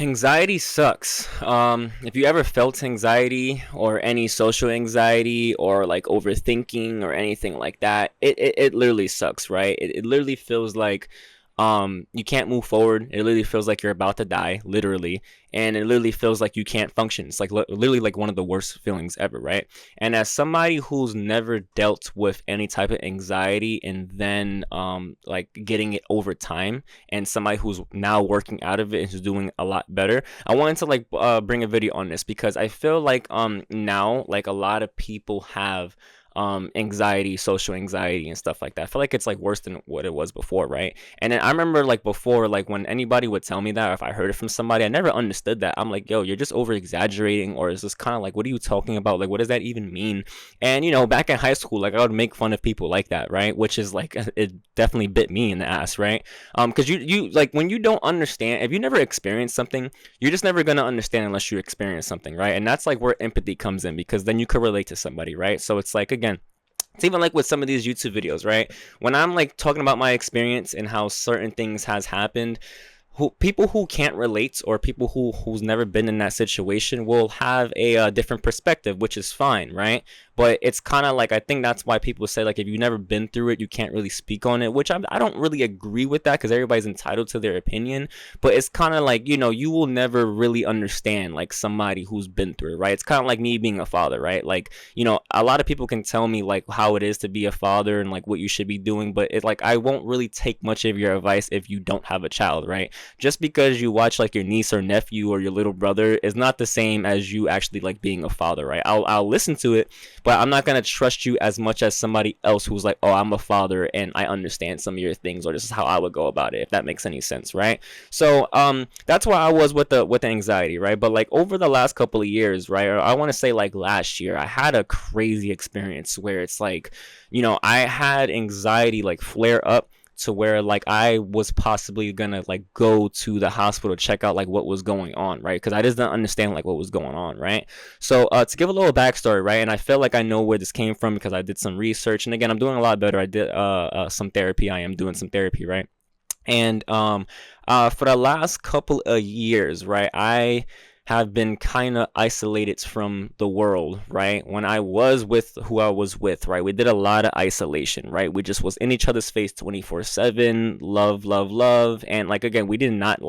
Anxiety sucks. If you ever felt anxiety or any social anxiety or like overthinking or anything like that, it literally sucks, right? It literally feels like you can't move forward. It literally feels like you're about to die, literally. And it literally feels like you can't function. It's like literally like one of the worst feelings ever, right? And as somebody who's never dealt with any type of anxiety and then like getting it over time, and somebody who's now working out of it and who's doing a lot better, I wanted to like bring a video on this because I feel like now like a lot of people have anxiety, social anxiety and stuff like that. I feel like it's like worse than what it was before, right? And then I remember like before, like when anybody would tell me that, or if I heard it from somebody, I never understood that. I'm like, yo, you're just over exaggerating, or is this kind of like, what are you talking about? Like, what does that even mean? And back in high school, like I would make fun of people like that, right? Which is like it definitely bit me in the ass, right? Because you like when you don't understand, if you never experienced something, you're just never gonna understand unless you experience something, right? And that's like where empathy comes in, because then you could relate to somebody, right? So it's like, again, it's even like with some of these YouTube videos, right? When I'm like talking about my experience and how certain things has happened, people who can't relate, or people who's never been in that situation, will have a different perspective, which is fine, right? But it's kind of like, I think that's why people say like if you've never been through it, you can't really speak on it, which I don't really agree with that, because everybody's entitled to their opinion. But it's kind of like, you will never really understand like somebody who's been through it, right? It's kind of like me being a father, right? Like, a lot of people can tell me like how it is to be a father and like what you should be doing, but it's like I won't really take much of your advice if you don't have a child, right? Just because you watch like your niece or nephew or your little brother is not the same as you actually like being a father, right? I'll listen to it, but I'm not gonna trust you as much as somebody else who's like, oh, I'm a father and I understand some of your things, or this is how I would go about it, if that makes any sense, right? So that's where I was with the anxiety, right? But like over the last couple of years, right, or I want to say like last year, I had a crazy experience where it's like, I had anxiety like flare up to where like I was possibly gonna like go to the hospital to check out like what was going on, right? Because I just didn't understand like what was going on, right? So to give a little backstory, right, and I feel like I know where this came from because I did some research, and again, I'm doing a lot better. I did some therapy. I am doing some therapy, right? And for the last couple of years, right, I have been kind of isolated from the world, right? When I was with who I was with, right, we did a lot of isolation, right? We just was in each other's face 24/7, love, love, love. And like, again, we did not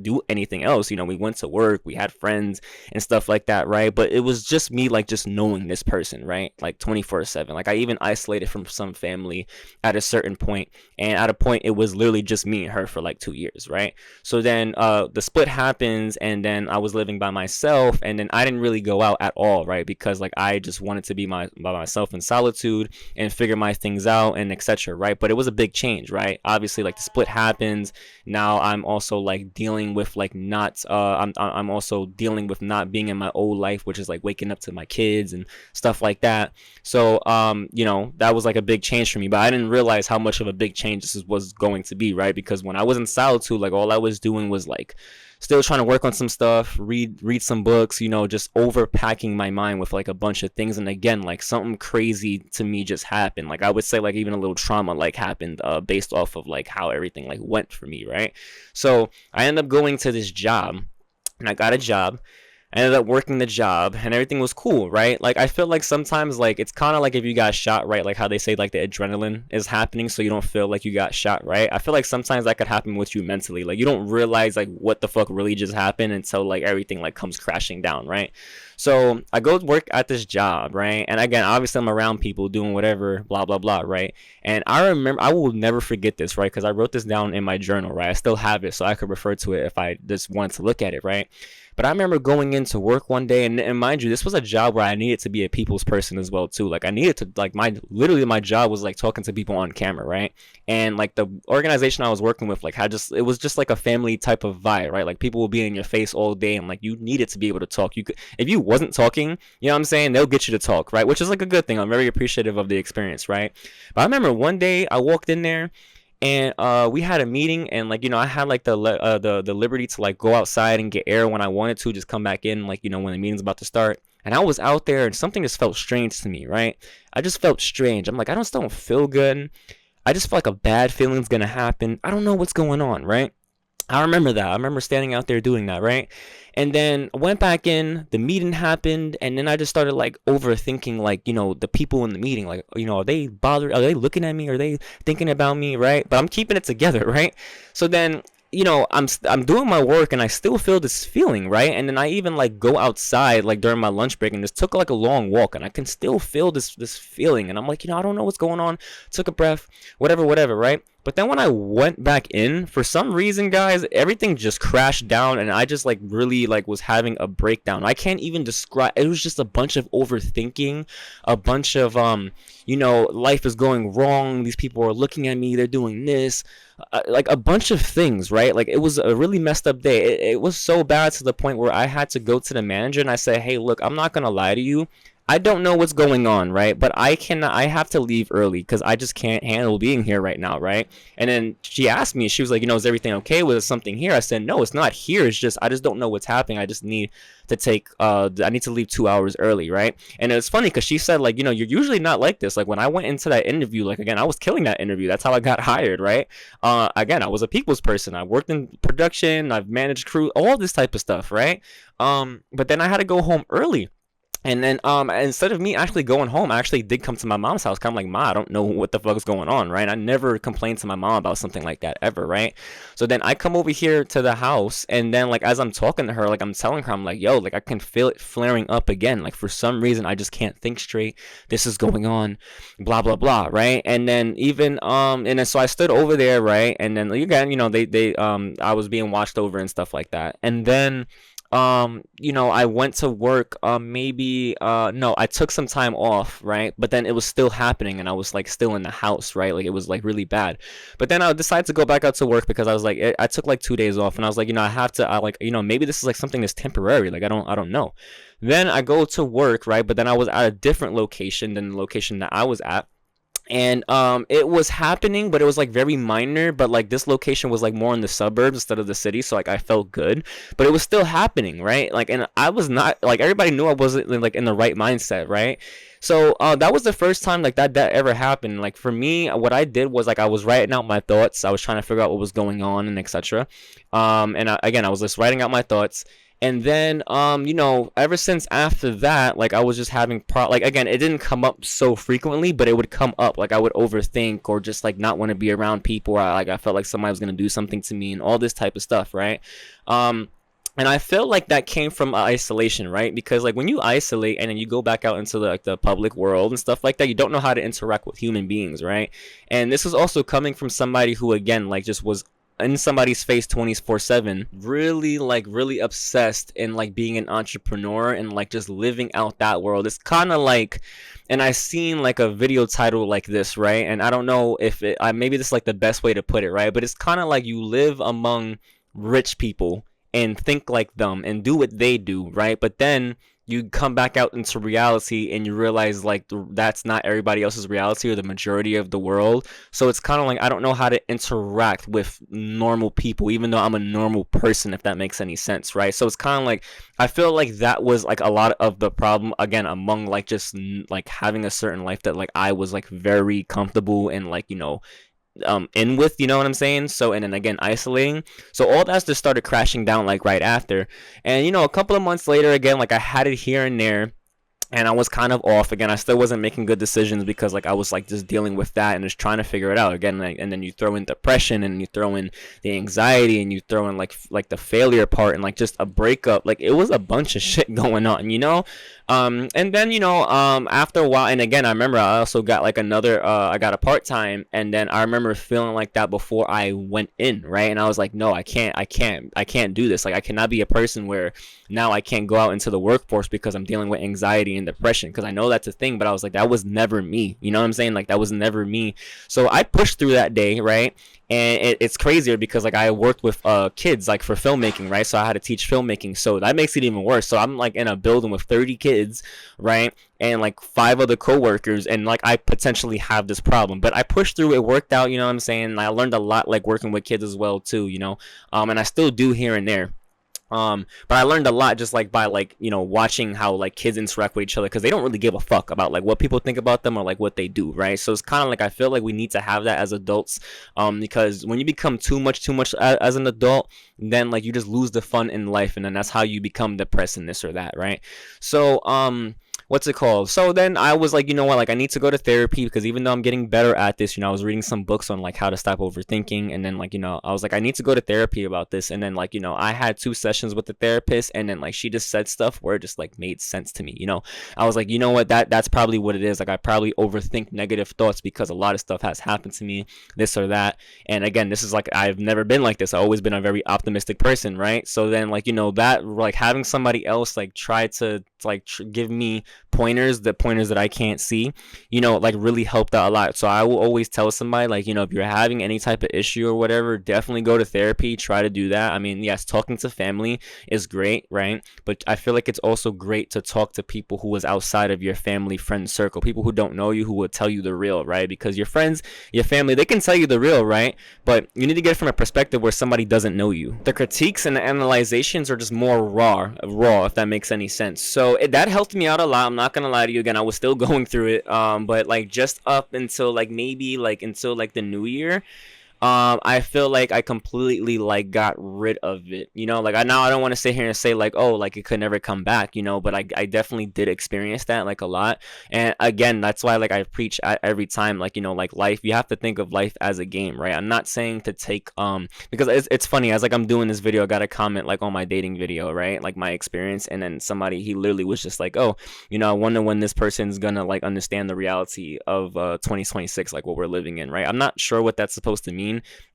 do anything else. We went to work, we had friends and stuff like that, right? But it was just me, like, just knowing this person, right? Like 24/7. Like I even isolated from some family at a certain point, and at a point it was literally just me and her for like 2 years, right? So then the split happens, and then I was living by myself, and then I didn't really go out at all, right? Because like I just wanted to be by myself in solitude and figure my things out and etc., right? But it was a big change, right? Obviously, like the split happens. Now I'm also like dealing with like not I'm also dealing with not being in my old life, which is like waking up to my kids and stuff like that. So that was like a big change for me, but I didn't realize how much of a big change this was going to be, right? Because when I was in solitude, like all I was doing was like still trying to work on some stuff, read some books, just overpacking my mind with like a bunch of things. And again, like something crazy to me just happened. Like I would say like even a little trauma like happened based off of like how everything like went for me, right? So I ended up going to this job, and I got a job. I ended up working the job, and everything was cool, right? Like I feel like sometimes like it's kind of like if you got shot, right? Like how they say like the adrenaline is happening, so you don't feel like you got shot, right? I feel like sometimes that could happen with you mentally. Like you don't realize like what the fuck really just happened until like everything like comes crashing down, right? So I go to work at this job, right? And again, obviously I'm around people doing whatever, blah blah blah, right? And I remember, I will never forget this, right? Because I wrote this down in my journal, right? I still have it, so I could refer to it if I just wanted to look at it, right? But I remember going into work one day, and mind you, this was a job where I needed to be a people's person as well too. Like I needed to like literally my job was like talking to people on camera, right? And like the organization I was working with, like had just, it was just like a family type of vibe, right? Like people will be in your face all day, and like you needed to be able to talk. You could, if you wasn't talking, you know what I'm saying, they'll get you to talk, right? Which is like a good thing. I'm very appreciative of the experience, right? But I remember one day I walked in there, and we had a meeting, and like I had like the liberty to like go outside and get air when I wanted to, just come back in like when the meeting's about to start. And I was out there, and something just felt strange to me, right? I just felt strange. I'm like, I just don't feel good. I just feel like a bad feeling's gonna happen. I don't know what's going on, right? I remember that. I remember standing out there doing that, right? And then I went back in, the meeting happened, and then I just started like overthinking, like, the people in the meeting, like, are they bothered? Are they looking at me? Are they thinking about me, right? But I'm keeping it together, right? So then, I'm doing my work and I still feel this feeling, right? And then I even like go outside like during my lunch break and just took like a long walk and I can still feel this feeling. And I'm like, I don't know what's going on. Took a breath, whatever, right? But then when I went back in, for some reason, guys, everything just crashed down and I just like really like was having a breakdown. I can't even describe. It was just a bunch of overthinking, a bunch of life is going wrong. These people are looking at me. They're doing this, like a bunch of things, right? Like it was a really messed up day. It was so bad to the point where I had to go to the manager and I said, "Hey, look, I'm not gonna lie to you. I don't know what's going on, right? But I have to leave early because I just can't handle being here right now, right?" And then she asked me, she was like, is everything okay? Was something here? I said, no, it's not here. I just don't know what's happening. I just need to I need to leave 2 hours early, right? And it's funny because she said, like, you're usually not like this. Like when I went into that interview, like again, I was killing that interview. That's how I got hired, right? Again, I was a people's person. I worked in production. I've managed crew, all this type of stuff, right? But then I had to go home early. And then instead of me actually going home, I actually did come to my mom's house. Kind of like, Ma, I don't know what the fuck is going on, right? I never complained to my mom about something like that ever, right? So then I come over here to the house, and then like as I'm talking to her, like I'm telling her, I'm like, yo, like I can feel it flaring up again. Like for some reason, I just can't think straight. This is going on, blah blah blah, right? And then even and then so I stood over there, right? And then again, they I was being watched over and stuff like that. And then I went to work, maybe no, I took some time off, right? But then it was still happening and I was like still in the house, right? Like it was like really bad. But then I decided to go back out to work because I was like, I took like 2 days off and I was like, I have to, I like, maybe this is like something that's temporary. Like I don't know. Then I go to work, right? But then I was at a different location than the location that I was at. And it was happening, but it was like very minor. But like this location was like more in the suburbs instead of the city, so like I felt good, but it was still happening, right? Like, and I was not, like, everybody knew I wasn't like in the right mindset, right? So that was the first time like that ever happened. Like for me, what I did was like I was writing out my thoughts. I was trying to figure out what was going on and etc. Again, I was just writing out my thoughts. And then, ever since after that, like I was just having like again, it didn't come up so frequently, but it would come up. Like I would overthink or just like not want to be around people. Or I felt like somebody was gonna do something to me and all this type of stuff, right? And I feel like that came from isolation, right? Because like when you isolate and then you go back out into the public world and stuff like that, you don't know how to interact with human beings, right? And this was also coming from somebody who, again, like just was in somebody's face 24/7, really obsessed in like being an entrepreneur and like just living out that world. It's kind of like, and I seen like a video title like this, right? And I don't know if maybe this is like the best way to put it, right? But it's kind of like you live among rich people and think like them and do what they do, right? But then you come back out into reality and you realize like that's not everybody else's reality or the majority of the world. So it's kind of like I don't know how to interact with normal people, even though I'm a normal person, if that makes any sense, right? So it's kind of like I feel like that was like a lot of the problem, again, among like just like having a certain life that like I was like very comfortable and like in with, you know what I'm saying? So, and then again isolating, so all that's just started crashing down like right after. And a couple of months later, again, like I had it here and there, and I was kind of off again. I still wasn't making good decisions because like I was like just dealing with that and just trying to figure it out again. Like, and then you throw in depression and you throw in the anxiety and you throw in like the failure part and like just a breakup. Like it was a bunch of shit going on, and then after a while, and again I remember I also got like another I got a part-time, and then I remember feeling like that before I went in, right? And I was like, no, I can't do this. Like I cannot be a person where now I can't go out into the workforce because I'm dealing with anxiety and depression, because I know that's a thing, but I was like, that was never me, you know what I'm saying? Like that was never me. So I pushed through that day, right? And it's crazier because like I worked with kids like for filmmaking, right? So I had to teach filmmaking, so that makes it even worse. So I'm like in a building with 30 kids, right? And like 5 other coworkers, and like I potentially have this problem, but I pushed through. It worked out, you know what I'm saying? I learned a lot like working with kids as well too, and I still do here and there. But I learned a lot just like by like watching how like kids interact with each other, because they don't really give a fuck about like what people think about them or like what they do, right? So it's kind of like I feel like we need to have that as adults, because when you become too much as an adult, then like you just lose the fun in life, and then that's how you become depressed and this or that, right? So what's it called? So then I was like, you know what, like I need to go to therapy, because even though I'm getting better at this, I was reading some books on like how to stop overthinking, and then like I was like I need to go to therapy about this, and then like I had 2 sessions with the therapist, and then like she just said stuff where it just like made sense to me. I was like, you know what, that's probably what it is. Like I probably overthink negative thoughts because a lot of stuff has happened to me, this or that. And again, this is like I've never been like this. I've always been a very optimistic person, right? So then like that like having somebody else like try to like give me the pointers that I can't see, like really helped out a lot. So I will always tell somebody like, if you're having any type of issue or whatever, definitely go to therapy. Try to do that. I mean, yes, talking to family is great, right? But I feel like it's also great to talk to people who is outside of your family friend circle, people who don't know you, who will tell you the real, right? Because your friends, your family, they can tell you the real, right? But you need to get it from a perspective where somebody doesn't know you. The critiques and the analyzations are just more raw, if that makes any sense. So that helped me out a lot. I'm not gonna lie to you. Again, I was still going through it, but like just up until like maybe like until like the new year, I feel like I completely like got rid of it. Like I don't want to sit here and say like, oh, like it could never come back. But I definitely did experience that like a lot. And again, that's why like I preach every time, like like life. You have to think of life as a game, right? I'm not saying to take because it's funny, as like I'm doing this video, I got a comment like on my dating video, right? Like my experience, and then somebody, he literally was just like, oh, I wonder when this person's gonna like understand the reality of 2026, like what we're living in, right? I'm not sure what that's supposed to mean.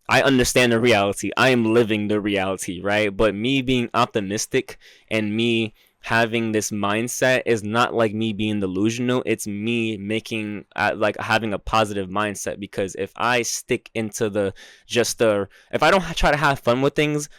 I understand the reality. I am living the reality, right? But me being optimistic and me having this mindset is not like me being delusional. It's me making like having a positive mindset, because if I stick into if I don't try to have fun with things,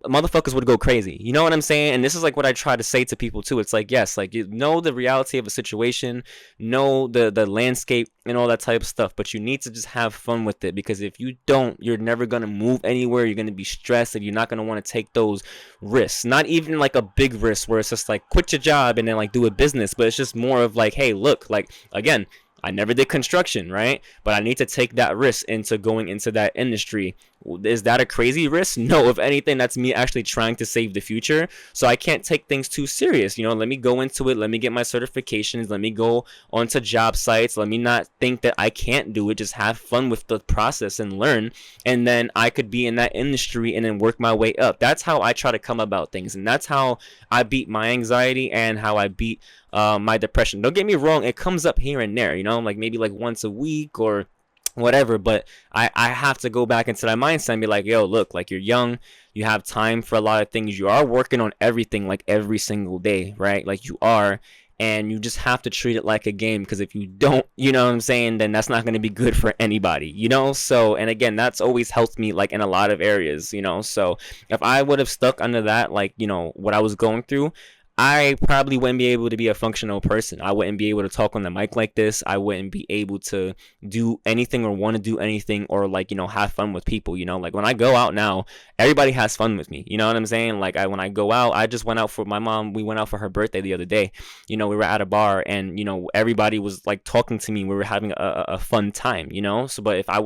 motherfuckers would go crazy. You know what I'm saying? And this is like what I try to say to people too. It's like, yes, like the reality of a situation, know the landscape and all that type of stuff, but you need to just have fun with it, because if you don't, you're never gonna move anywhere. You're gonna be stressed, and you're not gonna want to take those risks. Not even like a big risk where it's just like quit your job and then like do a business, but it's just more of like, hey, look, like again, I never did construction, right? But I need to take that risk into going into that industry. Is that a crazy risk? No, if anything, that's me actually trying to save the future. So I can't take things too serious. Let me go into it. Let me get my certifications. Let me go onto job sites. Let me not think that I can't do it. Just have fun with the process and learn. And then I could be in that industry and then work my way up. That's how I try to come about things. And that's how I beat my anxiety and how I beat my depression. Don't get me wrong, it comes up here and there, like maybe like once a week or whatever, but I have to go back into that mindset and be like, yo, look, like you're young, you have time for a lot of things, you are working on everything like every single day, right? Like you are, and you just have to treat it like a game, because if you don't, you know what I'm saying, then that's not going to be good for anybody, so, and again, that's always helped me like in a lot of areas, so if I would have stuck under that, like what I was going through, I probably wouldn't be able to be a functional person. I wouldn't be able to talk on the mic like this. I wouldn't be able to do anything or want to do anything or like, have fun with people, like when I go out now, everybody has fun with me. You know what I'm saying? Like when I go out, I just went out for my mom. We went out for her birthday the other day. We were at a bar and, everybody was like talking to me. We were having a fun time, So, but if I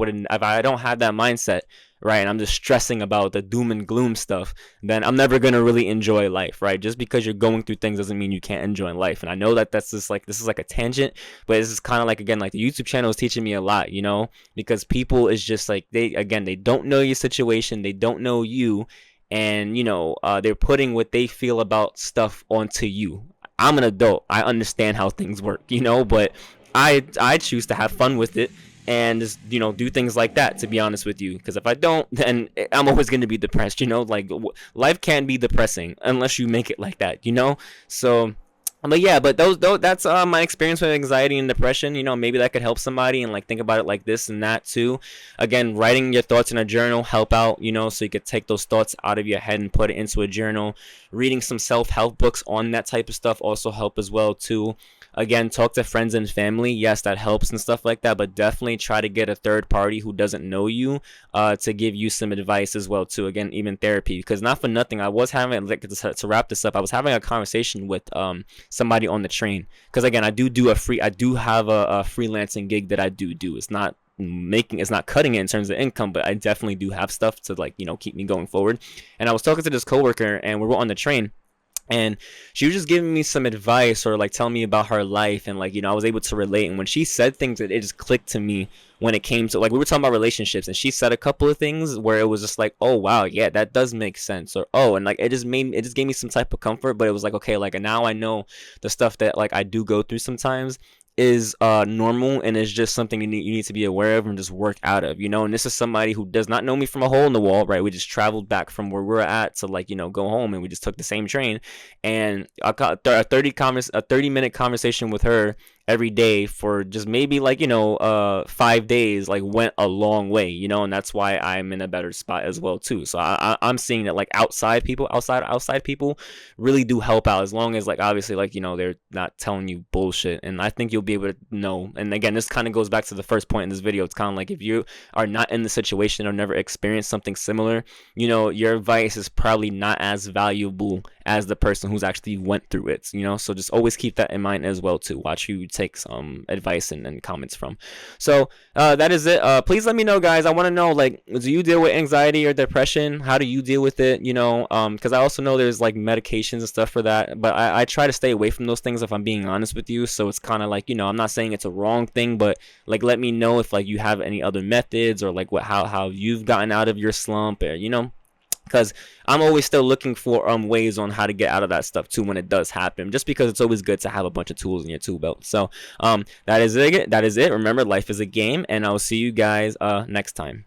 don't have that mindset, right, and I'm just stressing about the doom and gloom stuff, then I'm never gonna really enjoy life, right? Just because you're going through things doesn't mean you can't enjoy life. And I know that that's just like, this is like a tangent, but this is kind of like, again, like the YouTube channel is teaching me a lot, because people is just like, they don't know your situation, they don't know you, and they're putting what they feel about stuff onto you. I'm an adult, I understand how things work, but I choose to have fun with it and just do things like that, to be honest with you, because if I don't, then I'm always going to be depressed. Like life can be depressing unless you make it like that, so But yeah, but those that's my experience with anxiety and depression. Maybe that could help somebody, and like think about it like this and that too. Again, writing your thoughts in a journal help out, so you could take those thoughts out of your head and put it into a journal. Reading some self-help books on that type of stuff also help as well too. Again, talk to friends and family. Yes, that helps and stuff like that, but definitely try to get a third party who doesn't know you to give you some advice as well too. Again, even therapy, because not for nothing, I was having, like, to wrap this up, I was having a conversation with somebody on the train, because again, I do have a freelancing gig that I do. It's not cutting it in terms of income, but I definitely do have stuff to, like, keep me going forward. And I was talking to this coworker, and we were on the train, and she was just giving me some advice, or like telling me about her life, and like, I was able to relate. And when she said things, it just clicked to me when it came to, like, we were talking about relationships, and she said a couple of things where it was just like, oh wow, yeah, that does make sense, or oh, and like it just gave me some type of comfort. But it was like, okay, like now I know the stuff that, like, I do go through sometimes is normal, and is just something you need to be aware of and just work out of. And this is somebody who does not know me from a hole in the wall, right? We just traveled back from where we're at to, like, go home, and we just took the same train. And I got a 30-minute conversation with her every day for just maybe, like, 5 days, like, went a long way. And that's why I'm in a better spot as well too. So I'm seeing that, like, outside people really do help out, as long as, like, obviously, like, they're not telling you bullshit. And I think you'll be able to know. And again, this kind of goes back to the first point in this video. It's kind of like, if you are not in the situation or never experienced something similar, your advice is probably not as valuable as the person who's actually went through it. So just always keep that in mind as well too. Watch who you take some advice and comments from. So that is it. Please let me know, guys. I want to know, like, do you deal with anxiety or depression? How do you deal with it? Because I also know there's, like, medications and stuff for that, but I try to stay away from those things, if I'm being honest with you. So it's kind of like, I'm not saying it's a wrong thing, but, like, let me know if, like, you have any other methods, or like how you've gotten out of your slump, or because I'm always still looking for ways on how to get out of that stuff too when it does happen, just because it's always good to have a bunch of tools in your tool belt. So that is it. Remember, life is a game, and I'll see you guys next time.